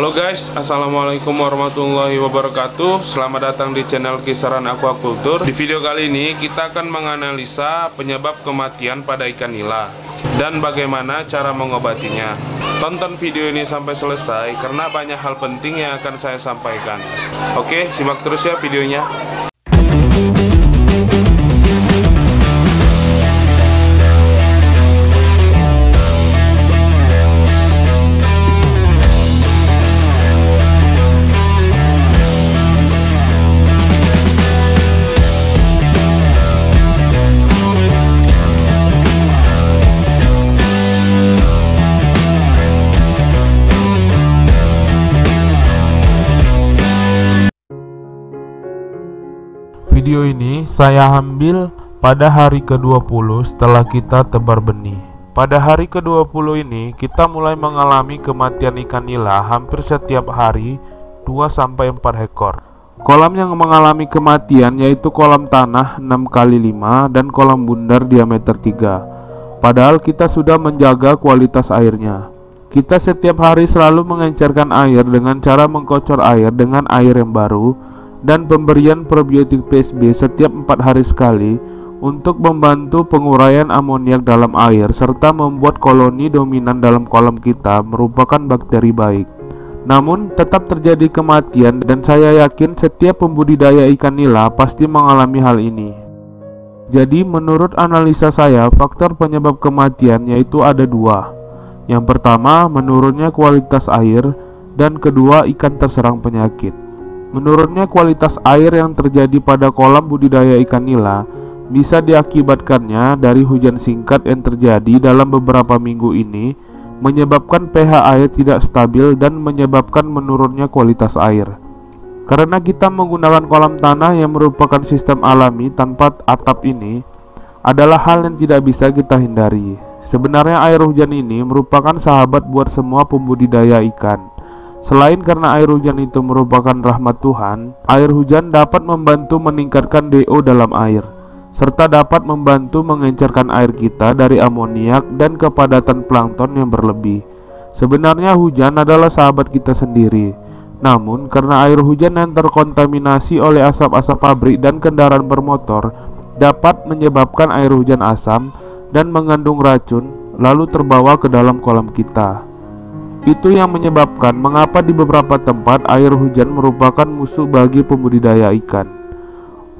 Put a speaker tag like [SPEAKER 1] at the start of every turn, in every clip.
[SPEAKER 1] Halo guys, assalamualaikum warahmatullahi wabarakatuh. Selamat datang di channel Kisaran Aquaculture. Di video kali ini kita akan menganalisa penyebab kematian pada ikan nila dan bagaimana cara mengobatinya. Tonton video ini sampai selesai karena banyak hal penting yang akan saya sampaikan. Oke, simak terus ya videonya.
[SPEAKER 2] Video ini saya ambil pada hari ke-20 setelah kita tebar benih. Pada hari ke-20 ini kita mulai mengalami kematian ikan nila hampir setiap hari 2-4 ekor. Kolam yang mengalami kematian yaitu kolam tanah 6x5 dan kolam bundar diameter 3. Padahal kita sudah menjaga kualitas airnya. Kita setiap hari selalu mengencerkan air dengan cara mengkocor air dengan air yang baru dan pemberian probiotik PSB setiap 4 hari sekali untuk membantu penguraian amoniak dalam air serta membuat koloni dominan dalam kolam kita merupakan bakteri baik. Namun tetap terjadi kematian dan saya yakin setiap pembudidaya ikan nila pasti mengalami hal ini. Jadi menurut analisa saya faktor penyebab kematian yaitu ada 2. Yang pertama menurunnya kualitas air dan kedua ikan terserang penyakit. Menurunnya kualitas air yang terjadi pada kolam budidaya ikan nila bisa diakibatkannya dari hujan singkat yang terjadi dalam beberapa minggu ini, menyebabkan pH air tidak stabil dan menyebabkan menurunnya kualitas air. Karena kita menggunakan kolam tanah yang merupakan sistem alami tanpa atap ini adalah hal yang tidak bisa kita hindari. Sebenarnya air hujan ini merupakan sahabat buat semua pembudidaya ikan. Selain karena air hujan itu merupakan rahmat Tuhan, air hujan dapat membantu meningkatkan DO dalam air, serta dapat membantu mengencerkan air kita dari amoniak dan kepadatan plankton yang berlebih. Sebenarnya hujan adalah sahabat kita sendiri. Namun, karena air hujan yang terkontaminasi oleh asap-asap pabrik dan kendaraan bermotor dapat menyebabkan air hujan asam dan mengandung racun, lalu terbawa ke dalam kolam kita. Itu yang menyebabkan mengapa di beberapa tempat air hujan merupakan musuh bagi pembudidaya ikan.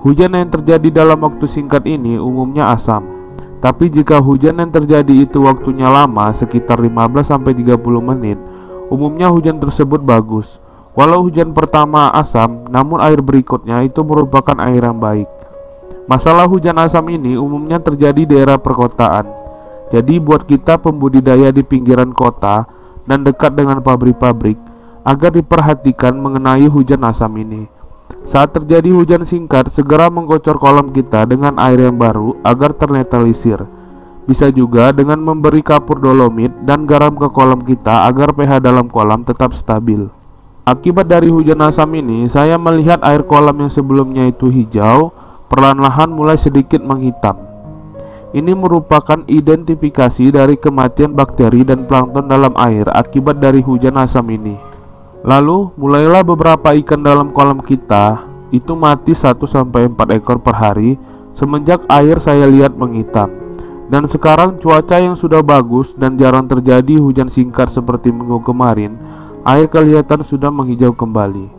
[SPEAKER 2] Hujan yang terjadi dalam waktu singkat ini umumnya asam. Tapi jika hujan yang terjadi itu waktunya lama, sekitar 15-30 menit, umumnya hujan tersebut bagus. Walau hujan pertama asam, namun air berikutnya itu merupakan air yang baik. Masalah hujan asam ini umumnya terjadi di daerah perkotaan. Jadi buat kita pembudidaya di pinggiran kota dan dekat dengan pabrik-pabrik agar diperhatikan mengenai hujan asam ini. Saat terjadi hujan singkat, segera mengkocor kolam kita dengan air yang baru agar ternetralisir. Bisa juga dengan memberi kapur dolomit dan garam ke kolam kita agar pH dalam kolam tetap stabil. Akibat dari hujan asam ini, saya melihat air kolam yang sebelumnya itu hijau perlahan-lahan mulai sedikit menghitam. Ini merupakan identifikasi dari kematian bakteri dan plankton dalam air akibat dari hujan asam ini. Lalu, mulailah beberapa ikan dalam kolam kita itu mati 1-4 ekor per hari semenjak air saya lihat menghitam. Dan sekarang cuaca yang sudah bagus dan jarang terjadi hujan singkat seperti minggu kemarin, air kelihatan sudah menghijau kembali.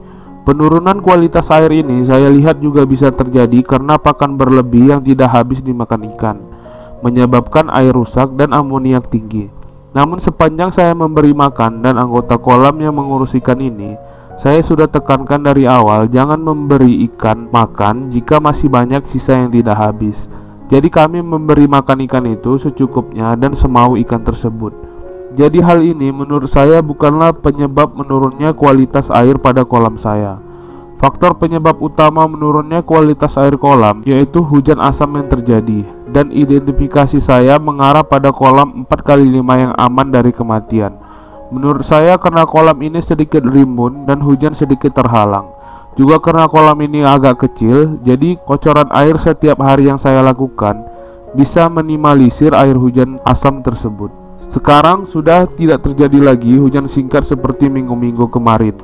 [SPEAKER 2] Penurunan kualitas air ini saya lihat juga bisa terjadi karena pakan berlebih yang tidak habis dimakan ikan, menyebabkan air rusak dan amoniak tinggi. Namun sepanjang saya memberi makan dan anggota kolam yang mengurus ikan ini, saya sudah tekankan dari awal jangan memberi ikan makan jika masih banyak sisa yang tidak habis. Jadi kami memberi makan ikan itu secukupnya dan semau ikan tersebut. Jadi hal ini menurut saya bukanlah penyebab menurunnya kualitas air pada kolam saya. Faktor penyebab utama menurunnya kualitas air kolam yaitu hujan asam yang terjadi, dan identifikasi saya mengarah pada kolam 4x5 yang aman dari kematian. Menurut saya karena kolam ini sedikit rimbun dan hujan sedikit terhalang. Juga karena kolam ini agak kecil, jadi kocoran air setiap hari yang saya lakukan bisa minimalisir air hujan asam tersebut. Sekarang sudah tidak terjadi lagi hujan singkat seperti minggu-minggu kemarin,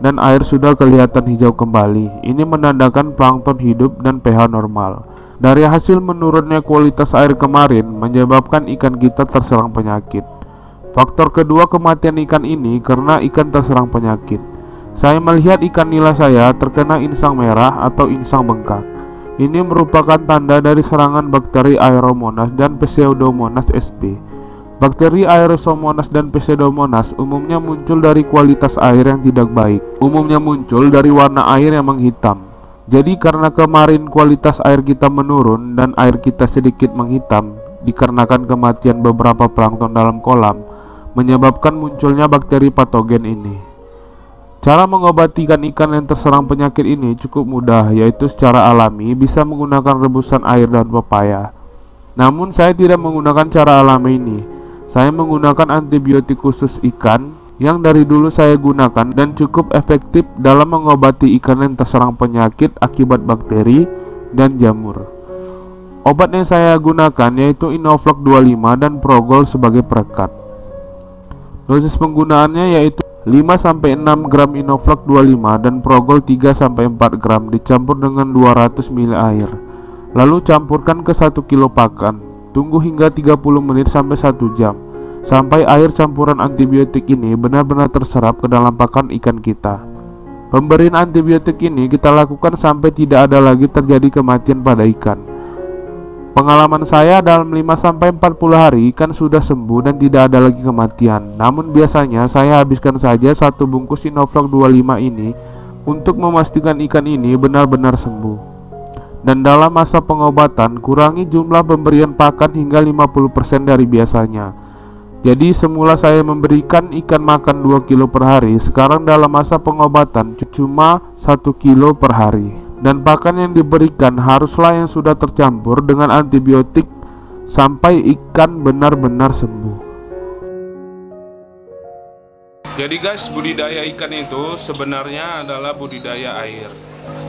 [SPEAKER 2] dan air sudah kelihatan hijau kembali. Ini menandakan plankton hidup dan pH normal. Dari hasil menurunnya kualitas air kemarin menyebabkan ikan kita terserang penyakit. Faktor kedua kematian ikan ini karena ikan terserang penyakit. Saya melihat ikan nila saya terkena insang merah atau insang bengkak. Ini merupakan tanda dari serangan bakteri Aeromonas dan Pseudomonas sp. Bakteri Aeromonas dan Pseudomonas umumnya muncul dari kualitas air yang tidak baik. Umumnya muncul dari warna air yang menghitam. Jadi karena kemarin kualitas air kita menurun dan air kita sedikit menghitam, dikarenakan kematian beberapa plankton dalam kolam, menyebabkan munculnya bakteri patogen ini. Cara mengobati ikan yang terserang penyakit ini cukup mudah, yaitu secara alami bisa menggunakan rebusan air daun pepaya. Namun saya tidak menggunakan cara alami ini. Saya menggunakan antibiotik khusus ikan yang dari dulu saya gunakan dan cukup efektif dalam mengobati ikan yang terserang penyakit akibat bakteri dan jamur. Obat yang saya gunakan yaitu Inofloc 25 dan Progol sebagai perekat. Dosis penggunaannya yaitu 5-6 gram Inofloc 25 dan Progol 3-4 gram dicampur dengan 200 ml air. Lalu campurkan ke 1 kilo pakan. Tunggu hingga 30 menit sampai 1 jam sampai air campuran antibiotik ini benar-benar terserap ke dalam pakan ikan kita. Pemberian antibiotik ini kita lakukan sampai tidak ada lagi terjadi kematian pada ikan. Pengalaman saya dalam 5-40 hari ikan sudah sembuh dan tidak ada lagi kematian. Namun biasanya saya habiskan saja 1 bungkus Inofloc 25 ini untuk memastikan ikan ini benar-benar sembuh. Dan dalam masa pengobatan kurangi jumlah pemberian pakan hingga 50% dari biasanya. Jadi semula saya memberikan ikan makan 2 kilo per hari, sekarang dalam masa pengobatan cuma 1 kilo per hari. Dan pakan yang diberikan haruslah yang sudah tercampur dengan antibiotik sampai ikan benar-benar sembuh.
[SPEAKER 1] Jadi guys, budidaya ikan itu sebenarnya adalah budidaya air.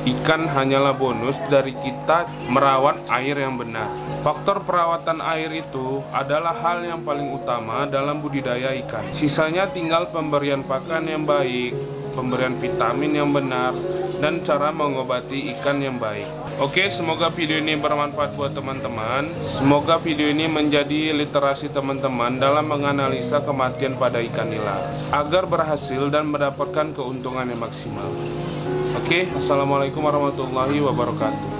[SPEAKER 1] Ikan hanyalah bonus dari kita merawat air yang benar. Faktor perawatan air itu adalah hal yang paling utama dalam budidaya ikan. Sisanya tinggal pemberian pakan yang baik, pemberian vitamin yang benar, dan cara mengobati ikan yang baik. Oke, semoga video ini bermanfaat buat teman-teman. Semoga video ini menjadi literasi teman-teman dalam menganalisa kematian pada ikan nila agar berhasil dan mendapatkan keuntungan yang maksimal. Oke, assalamualaikum warahmatullahi wabarakatuh.